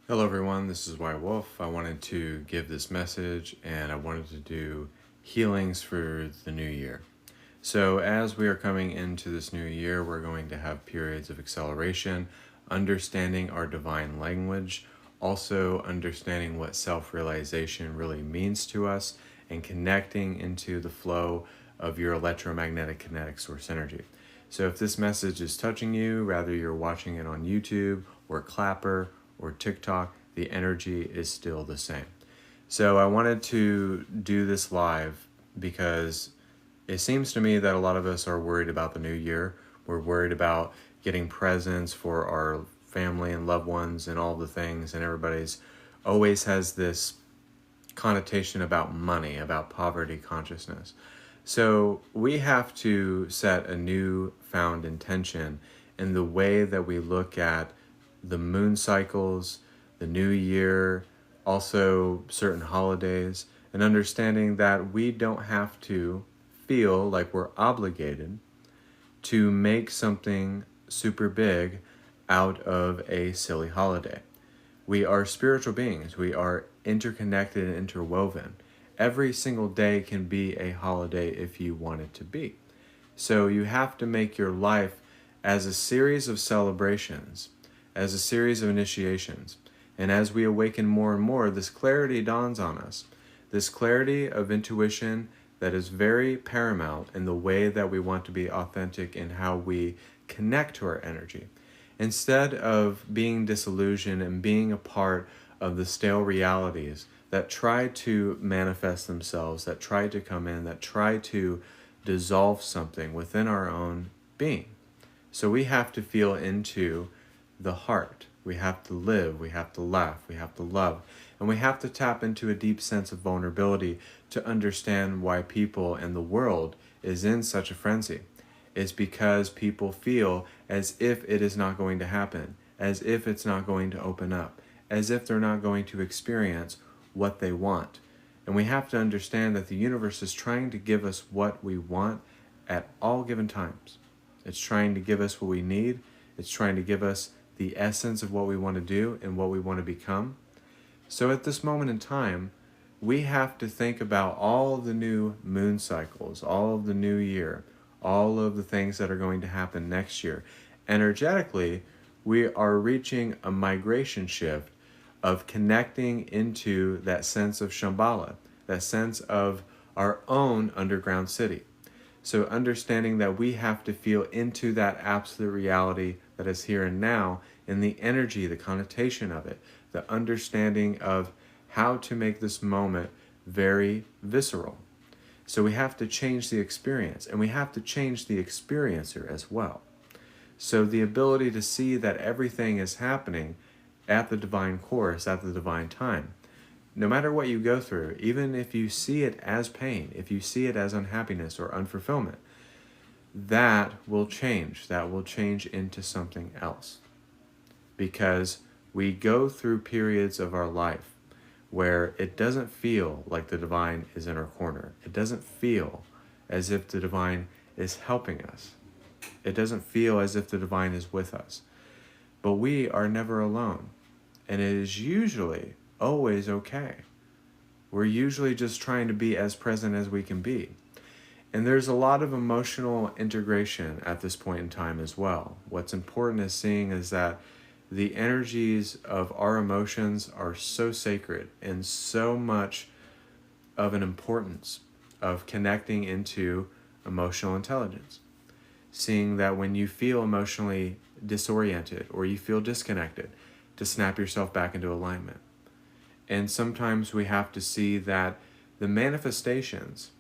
Hello everyone, this is White Wolf. I wanted to give this message and I wanted to do healings for the new year. So as we are coming into this new year, we're going to have periods of acceleration, understanding our divine language, also understanding what self-realization really means to us, and connecting into the flow of your electromagnetic kinetic source energy. So if this message is touching you, whether you're watching it on YouTube or Clapper or TikTok, the energy is still the same. So I wanted to do this live because it seems to me that a lot of us are worried about the new year. We're worried about getting presents for our family and loved ones and all the things, and everybody's always has this connotation about money, about poverty consciousness. So we have to set a new found intention in the way that we look at the moon cycles, the new year, also certain holidays, and understanding that we don't have to feel like we're obligated to make something super big out of a silly holiday. We are spiritual beings. We are interconnected and interwoven. Every single day can be a holiday if you want it to be. So you have to make your life as a series of celebrations, as a series of initiations. And as we awaken more and more, this clarity dawns on us. This clarity of intuition that is very paramount in the way that we want to be authentic in how we connect to our energy. Instead of being disillusioned and being a part of the stale realities that try to manifest themselves, that try to come in, that try to dissolve something within our own being. So we have to feel into the heart. We have to live, we have to laugh, we have to love, and we have to tap into a deep sense of vulnerability to understand why people and the world is in such a frenzy. It's because people feel as if it is not going to happen, as if it's not going to open up, as if they're not going to experience what they want. And we have to understand that the universe is trying to give us what we want at all given times. It's trying to give us what we need. It's trying to give us the essence of what we want to do and what we want to become. So at this moment in time, we have to think about all of the new moon cycles, all of the new year, all of the things that are going to happen next year. Energetically, we are reaching a migration shift of connecting into that sense of Shambhala, that sense of our own underground city. So understanding that we have to feel into that absolute reality that is here and now, and the energy, the connotation of it, the understanding of how to make this moment very visceral. So we have to change the experience, and we have to change the experiencer as well. So the ability to see that everything is happening at the divine course, at the divine time. No matter what you go through, even if you see it as pain, if you see it as unhappiness or unfulfillment, that will change. That will change into something else. Because we go through periods of our life where it doesn't feel like the divine is in our corner. It doesn't feel as if the divine is helping us. It doesn't feel as if the divine is with us. But we are never alone. And it is usually always okay. We're usually just trying to be as present as we can be. And there's a lot of emotional integration at this point in time as well. What's important is seeing is that the energies of our emotions are so sacred and so much of an importance of connecting into emotional intelligence. Seeing that when you feel emotionally disoriented or you feel disconnected, to snap yourself back into alignment. And sometimes we have to see that the manifestations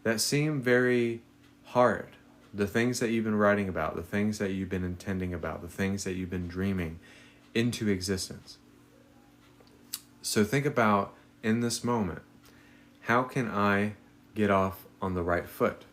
that seem very hard, the things that you've been writing about, the things that you've been intending about, the things that you've been dreaming into existence. So think about, in this moment, how can I get off on the right foot?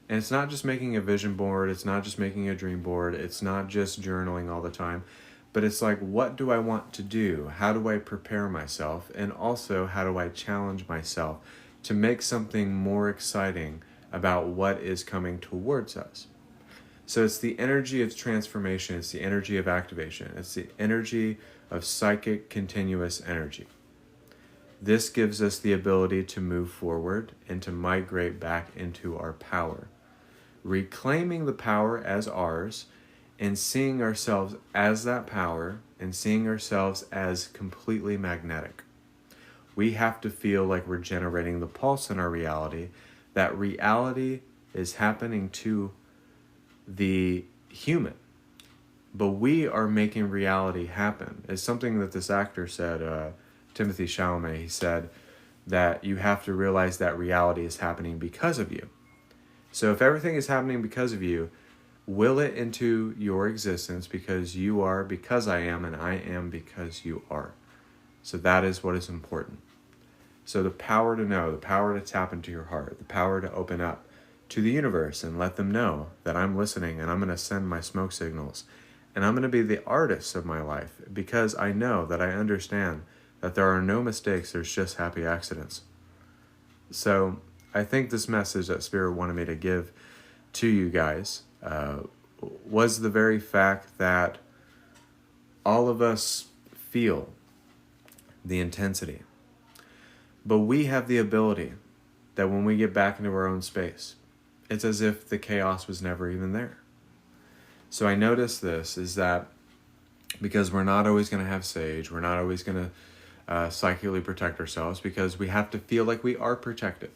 And it's not just making a vision board, it's not just making a dream board, it's not just journaling all the time, but it's like, what do I want to do? How do I prepare myself? And also, how do I challenge myself to make something more exciting about what is coming towards us? So it's the energy of transformation, it's the energy of activation, it's the energy of psychic continuous energy. This gives us the ability to move forward and to migrate back into our power, reclaiming the power as ours and seeing ourselves as that power and seeing ourselves as completely magnetic. We have to feel like we're generating the pulse in our reality, that reality is happening to the human, but we are making reality happen. It's something that this actor said, Timothy Chalamet. He said that you have to realize that reality is happening because of you. So if everything is happening because of you, will it into your existence because you are, because I am, and I am because you are. So that is what is important. So the power to know, the power to tap into your heart, the power to open up to the universe and let them know that I'm listening and I'm going to send my smoke signals. And I'm going to be the artist of my life because I know that I understand that there are no mistakes, there's just happy accidents. So I think this message that Spirit wanted me to give to you guys was the very fact that all of us feel the intensity. But we have the ability that when we get back into our own space, it's as if the chaos was never even there. So I noticed this is that because we're not always going to have sage, we're not always going to psychically protect ourselves, because we have to feel like we are protected.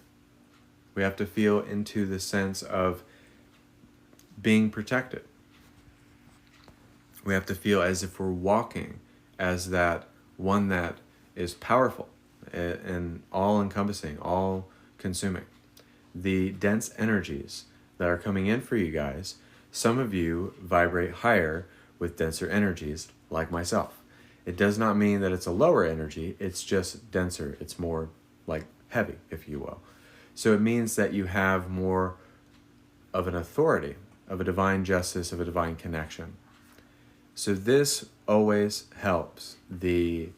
We have to feel into the sense of being protected. We have to feel as if we're walking as that one that is powerful and all-encompassing, all-consuming. The dense energies that are coming in for you guys, some of you vibrate higher with denser energies, like myself. It does not mean that it's a lower energy, it's just denser. It's more like heavy, if you will. So it means that you have more of an authority, of a divine justice, of a divine connection. So this always helps the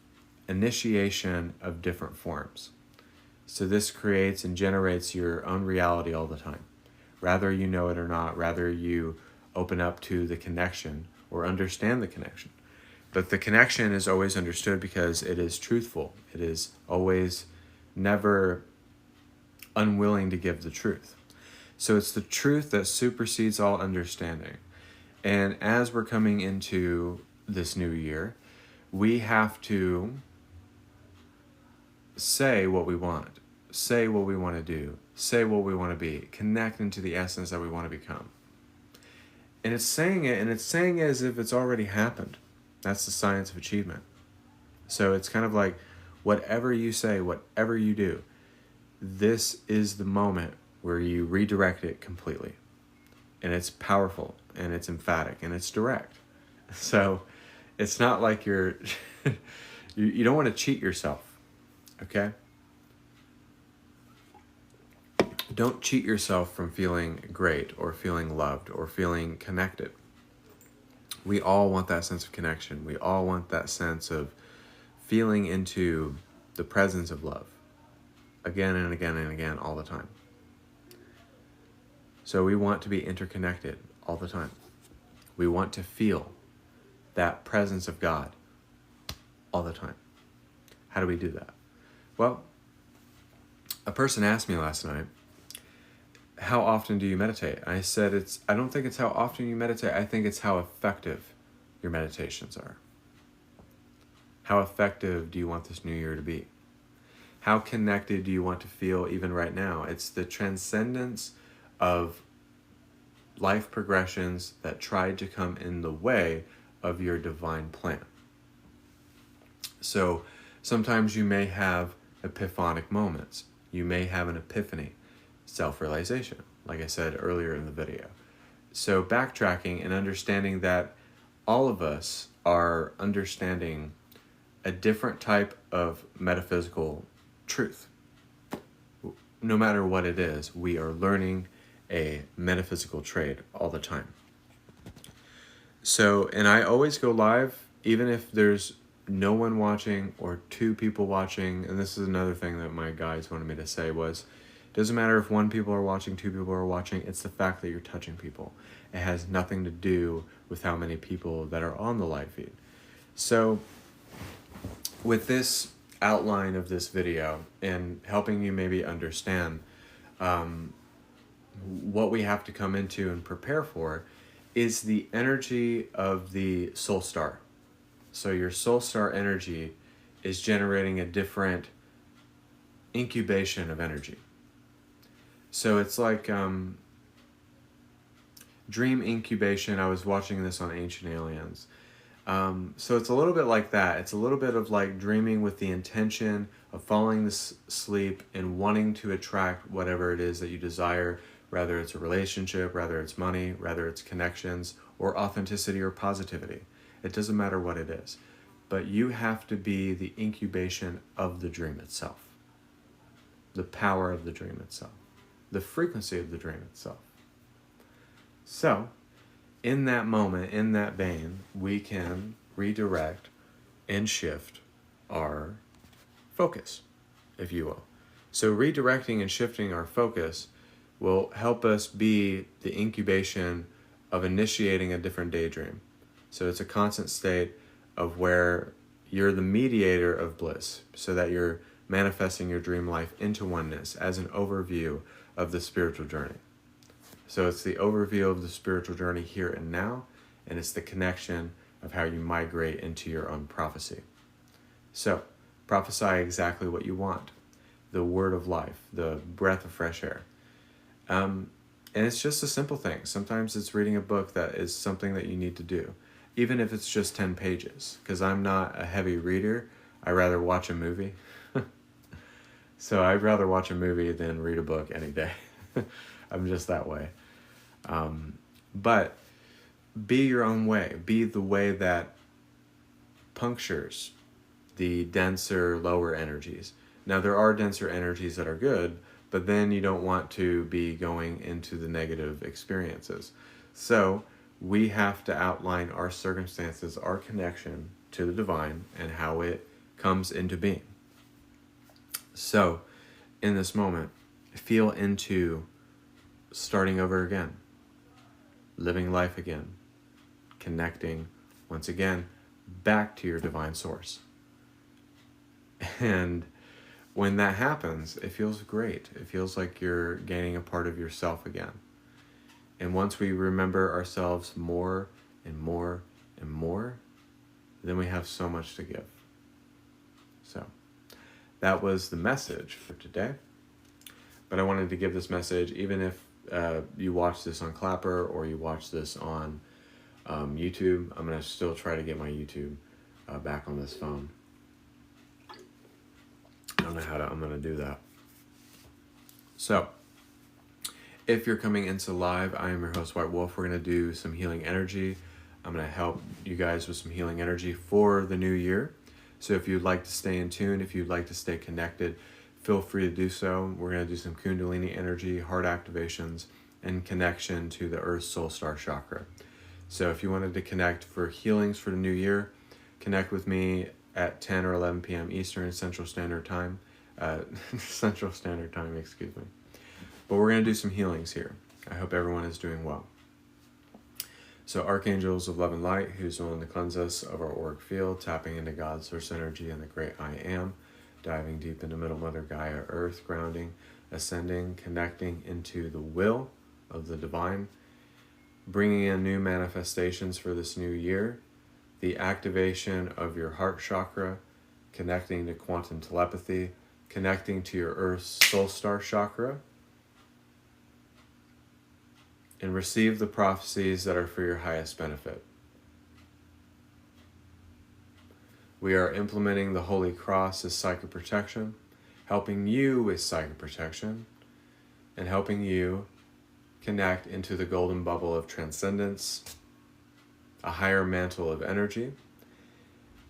initiation of different forms. So this creates and generates your own reality all the time. Rather you know it or not, rather you open up to the connection or understand the connection. But the connection is always understood because it is truthful. It is always never unwilling to give the truth. So it's the truth that supersedes all understanding. And as we're coming into this new year, we have to say what we want, say what we want to do, say what we want to be, connect into the essence that we want to become. And it's saying it as if it's already happened. That's the science of achievement. So it's kind of like whatever you say, whatever you do, this is the moment where you redirect it completely. And it's powerful, and it's emphatic, and it's direct. So it's not like you're you don't want to cheat yourself, okay? Don't cheat yourself from feeling great or feeling loved or feeling connected. We all want that sense of connection. We all want that sense of feeling into the presence of love again and again and again all the time. So we want to be interconnected all the time. We want to feel that presence of God all the time. How do we do that? Well, a person asked me last night, how often do you meditate? I said, I don't think it's how often you meditate. I think it's how effective your meditations are. How effective do you want this new year to be? How connected do you want to feel even right now? It's the transcendence of life progressions that tried to come in the way of your divine plan. So sometimes you may have epiphanic moments. You may have an epiphany, self-realization, like I said earlier in the video. So backtracking and understanding that all of us are understanding a different type of metaphysical truth. No matter what it is, we are learning a metaphysical trade all the time. So, and I always go live, even if there's no one watching or two people watching. And this is another thing that my guides wanted me to say was, Doesn't matter if 1 people are watching, 2 people are watching, it's the fact that you're touching people. It has nothing to do with how many people that are on the live feed. So with this outline of this video and helping you maybe understand what we have to come into and prepare for is the energy of the soul star. So your soul star energy is generating a different incubation of energy. So it's like dream incubation. I was watching this on Ancient Aliens. So it's a little bit like that. It's a little bit of like dreaming with the intention of falling asleep and wanting to attract whatever it is that you desire, whether it's a relationship, whether it's money, whether it's connections, or authenticity or positivity. It doesn't matter what it is. But you have to be the incubation of the dream itself. The power of the dream itself. The frequency of the dream itself. So, in that moment, in that vein, we can redirect and shift our focus, if you will. So redirecting and shifting our focus will help us be the incubation of initiating a different daydream. So it's a constant state of where you're the mediator of bliss, so that you're manifesting your dream life into oneness as an overview of the spiritual journey. So it's the overview of the spiritual journey here and now, and it's the connection of how you migrate into your own prophecy. So, prophesy exactly what you want. The word of life, the breath of fresh air. And it's just a simple thing. Sometimes it's reading a book that is something that you need to do, even if it's just 10 pages. Because I'm not a heavy reader. I rather watch a movie. So I'd rather watch a movie than read a book any day. I'm just that way. But be your own way. Be the way that punctures the denser, lower energies. Now, there are denser energies that are good, but then you don't want to be going into the negative experiences. So we have to outline our circumstances, our connection to the divine, and how it comes into being. So in this moment, feel into starting over again, living life again, connecting once again back to your divine source. And when that happens, it feels great. It feels like you're gaining a part of yourself again. And once we remember ourselves more and more and more, then we have so much to give. So that was the message for today. But I wanted to give this message, even if you watch this on Clapper or you watch this on YouTube. I'm going to still try to get my YouTube back on this phone. I don't know how I'm going to do that. So, if you're coming into live, I am your host, White Wolf. We're going to do some healing energy. I'm going to help you guys with some healing energy for the new year. So if you'd like to stay in tune, if you'd like to stay connected, feel free to do so. We're going to do some Kundalini energy, heart activations, and connection to the Earth Soul Star Chakra. So if you wanted to connect for healings for the new year, connect with me at 10 or 11 p.m. Eastern Central Standard Time. Central Standard Time, excuse me. But we're going to do some healings here. I hope everyone is doing well. So archangels of love and light, who's willing to cleanse us of our auric field, tapping into God's source energy and the great I am, diving deep into Middle Mother Gaia Earth, grounding, ascending, connecting into the will of the divine, bringing in new manifestations for this new year, the activation of your heart chakra, connecting to quantum telepathy, connecting to your Earth's soul star chakra, and receive the prophecies that are for your highest benefit. We are implementing the Holy Cross as psychic protection, helping you with psychic protection, and helping you connect into the golden bubble of transcendence, a higher mantle of energy,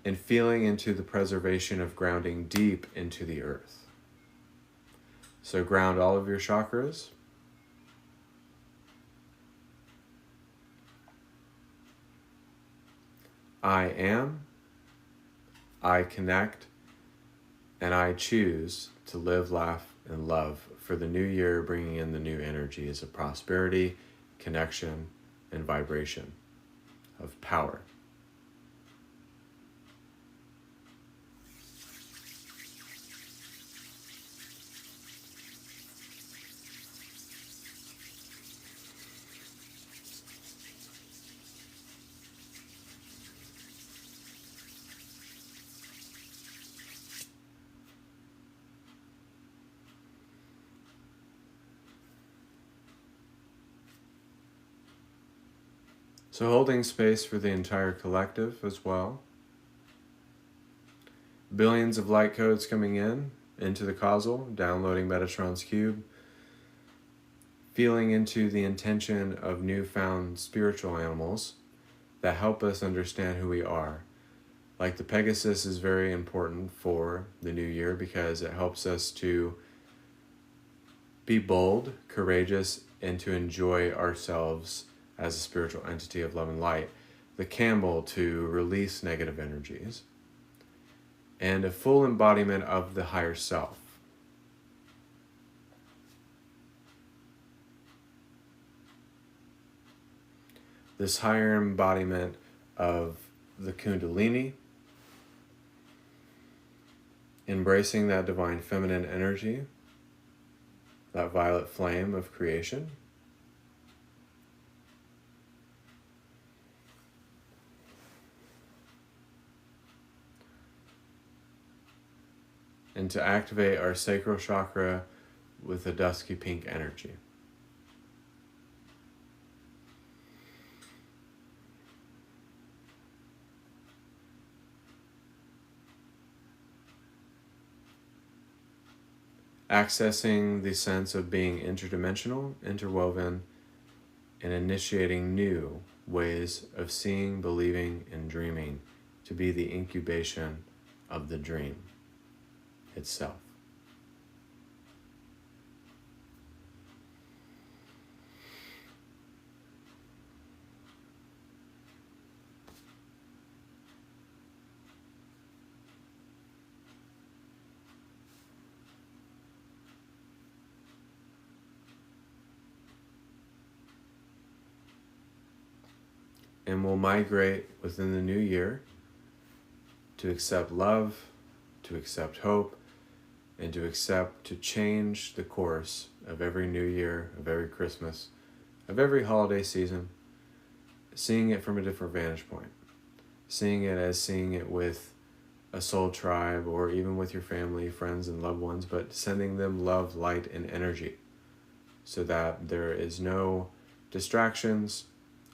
and feeling into the preservation of grounding deep into the earth. So ground all of your chakras. I am, I connect, and I choose to live, laugh, and love for the new year, bringing in the new energies of prosperity, connection, and vibration of power. So holding space for the entire collective as well. Billions of light codes coming in into the causal, downloading Metatron's cube, feeling into the intention of newfound spiritual animals that help us understand who we are. Like the Pegasus is very important for the new year because it helps us to be bold, courageous, and to enjoy ourselves as a spiritual entity of love and light. The Camel to release negative energies. And a full embodiment of the higher self. This higher embodiment of the Kundalini, embracing that divine feminine energy, that violet flame of creation. And to activate our sacral chakra with a dusky pink energy. Accessing the sense of being interdimensional, interwoven, and initiating new ways of seeing, believing, and dreaming to be the incubation of the dream itself. And we'll migrate within the new year to accept love, to accept hope, and to change the course of every new year, of every Christmas, of every holiday season, seeing it from a different vantage point, seeing it with a soul tribe or even with your family, friends, and loved ones, but sending them love, light, and energy so that there is no distractions,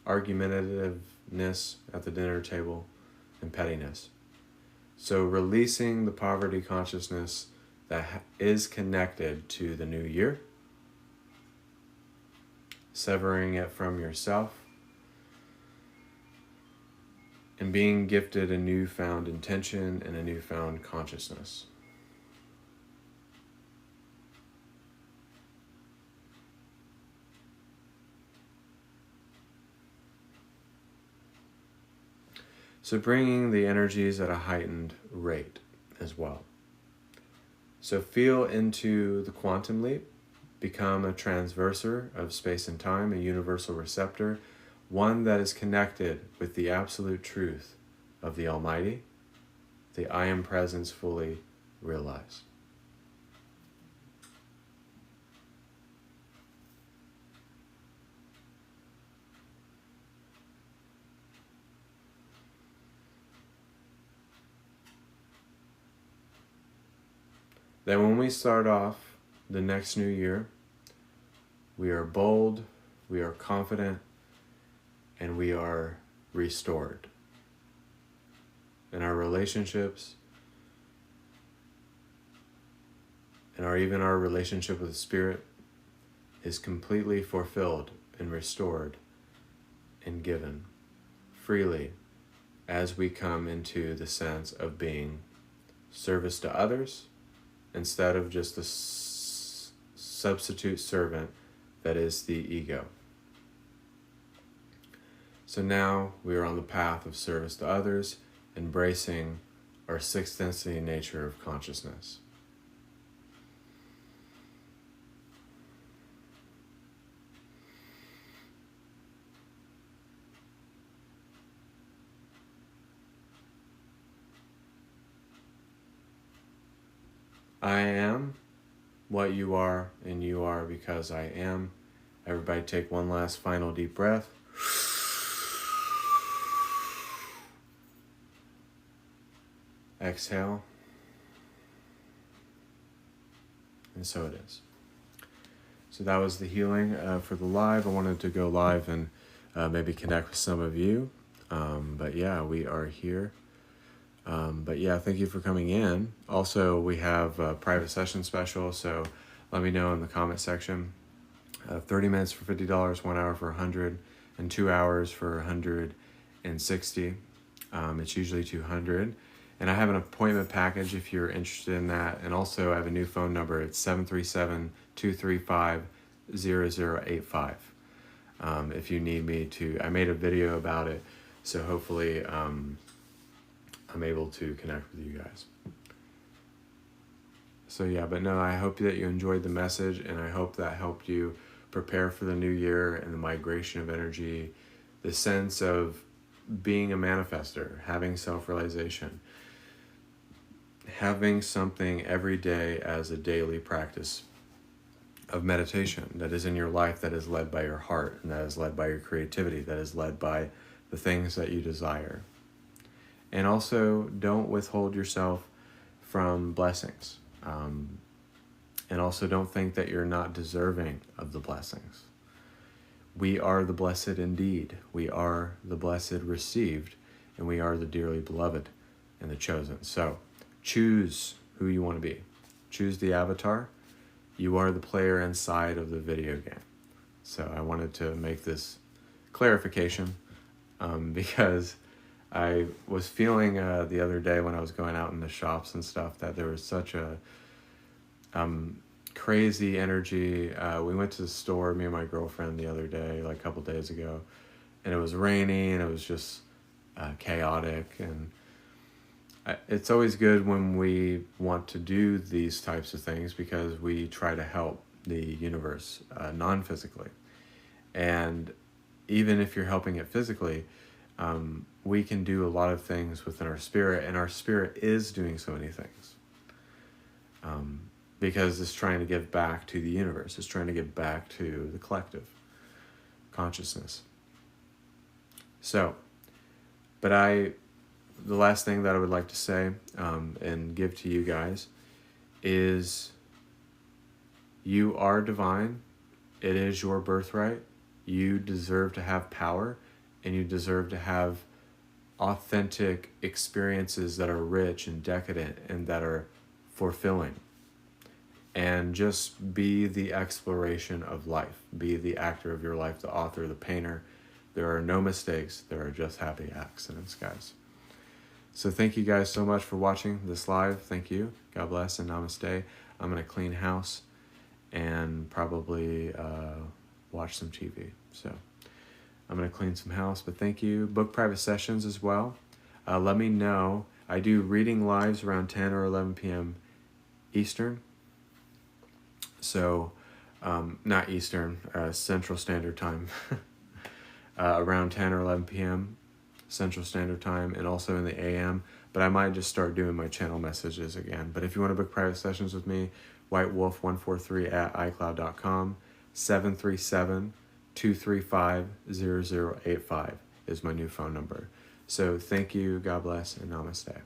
argumentativeness at the dinner table, and pettiness. So releasing the poverty consciousness that is connected to the new year, severing it from yourself, and being gifted a newfound intention and a newfound consciousness. So bringing the energies at a heightened rate as well. So feel into the quantum leap, become a transverser of space and time, a universal receptor, one that is connected with the absolute truth of the Almighty, the I Am Presence fully realized. That when we start off the next new year, we are bold, we are confident, and we are restored. In our relationships, and even our relationship with the Spirit is completely fulfilled and restored and given freely as we come into the sense of being service to others, instead of just the substitute servant that is the ego. So now we are on the path of service to others, embracing our sixth density nature of consciousness. I am what you are, and you are because I am. Everybody take one last final deep breath. Exhale. And so it is. So that was the healing for the live. I wanted to go live and maybe connect with some of you. But yeah, we are here. But yeah, thank you for coming in. Also, we have a private session special, so let me know in the comment section. 30 minutes for $50, 1 hour for 100, and 2 hours for 160. It's usually 200. And I have an appointment package if you're interested in that. And also I have a new phone number. It's 737-235-0085. If you need me to, I made a video about it. So hopefully I'm able to connect with you guys. So yeah, but no, I hope that you enjoyed the message, and I hope that helped you prepare for the new year and the migration of energy, the sense of being a manifester, having self-realization, having something every day as a daily practice of meditation that is in your life, that is led by your heart, and that is led by your creativity, that is led by the things that you desire. And also, don't withhold yourself from blessings. And also don't think that you're not deserving of the blessings. We are the blessed indeed. We are the blessed received, and we are the dearly beloved and the chosen. So choose who you want to be. Choose the avatar. You are the player inside of the video game. So I wanted to make this clarification because I was feeling the other day when I was going out in the shops and stuff that there was such a crazy energy. We went to the store, me and my girlfriend, the other day, like a couple days ago, and it was rainy and it was just chaotic. And it's always good when we want to do these types of things because we try to help the universe non-physically. And even if you're helping it physically, we can do a lot of things within our spirit, and our spirit is doing so many things. Because it's trying to give back to the universe. It's trying to give back to the collective consciousness. So, but the last thing that I would like to say and give to you guys is you are divine. It is your birthright. You deserve to have power, and you deserve to have authentic experiences that are rich and decadent and that are fulfilling. And just be the exploration of life. Be the actor of your life, the author, the painter. There are no mistakes. There are just happy accidents, guys. So thank you guys so much for watching this live. Thank you. God bless and namaste. I'm going to clean house and probably watch some TV. So I'm going to clean some house, but thank you. Book private sessions as well. Let me know. I do reading lives around 10 or 11 p.m. Eastern. So, not Eastern, Central Standard Time. Around 10 or 11 p.m. Central Standard Time, and also in the AM. But I might just start doing my channel messages again. But if you want to book private sessions with me, whitewolf143@icloud.com, 737-235-0085 is my new phone number. So thank you, God bless, and namaste.